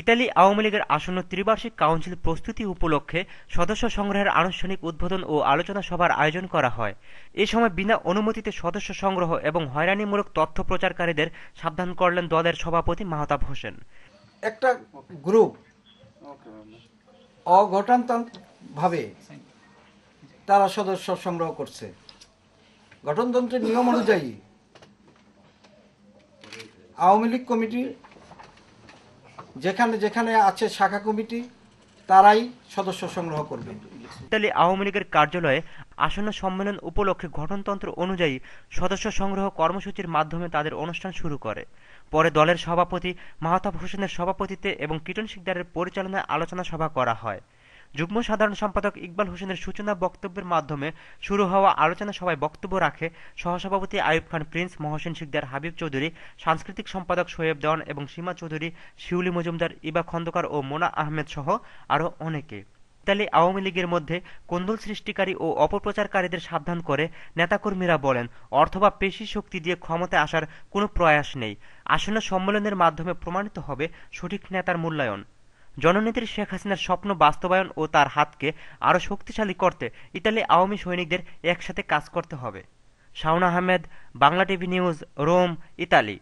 Italy Awami লীগের আসন্ন ত্রিবার্ষিক council প্রস্তুতি উপলক্ষে সদস্য সংগ্রহের আনুষ্ঠানিক উদ্বোধন ও আলোচনা সভার আয়োজন করা হয়। এ সময় বিনা অনুমতিতে সদস্য সংগ্রহ এবং হয়রানিমূলক তথ্য প্রচারকারীদের সাবধান করলেন দলের সভাপতি মাহতাব হোসেন। একটা গ্রুপ অগঠনতন্ত্রভাবে তারা সদস্য সংগ্রহ করছে। গঠনতন্ত্রের নিয়ম অনুযায়ী আওয়ামী লীগ কমিটি যেখানে যেখানে আছে শাখা কমিটি তারাই সদস্য সংগ্রহ করবে। ইতালি আওয়ামী লীগের কার্যালয়ে আসন্ন সম্মেলন উপলক্ষে গঠনতন্ত্র অনুযায়ী সদস্য সংগ্রহ কর্মসূচির মাধ্যমে তাদের অনুষ্ঠান শুরু করে। পরে দলের সভাপতি মাহতাব হোসেনের সভাপতিত্বে এবং কিটন শিকদারের পরিচালনায় আলোচনা সভা করা হয়। যুগ্ম সাধারণ সম্পাদক ইকবাল হোসেনের সূচনা বক্তব্যের মাধ্যমে শুরু হওয়া আলোচনা সভায় বক্তব্য রাখে সহসভাপতি আইয়ুব খান প্রিন্স, মহসিন শিকদার, হাবিব চৌধুরী, সাংস্কৃতিক সম্পাদক শোয়েব দেওয়ান এবং সীমা চৌধুরী, শিউলি মজুমদার, ইবা খন্দকার ও মোনা আহমেদ সহ আরও অনেকে। ইতালি আওয়ামী লীগের মধ্যে কোন্দল সৃষ্টিকারী ও অপপ্রচারকারীদের সাবধান করে নেতাকর্মীরা বলেন, অর্থ বা পেশি শক্তি দিয়ে ক্ষমতায় আসার কোনো প্রয়াস নেই। আসন্ন সম্মেলনের মাধ্যমে প্রমাণিত হবে সঠিক নেতার মূল্যায়ন। জননেত্রী শেখ হাসিনার স্বপ্ন বাস্তবায়ন ও তার হাতকে আরও শক্তিশালী করতে ইতালি আওয়ামী সৈনিকদের একসাথে কাজ করতে হবে। Shaon Ahmed, Bangla TV news, Rome, Italy.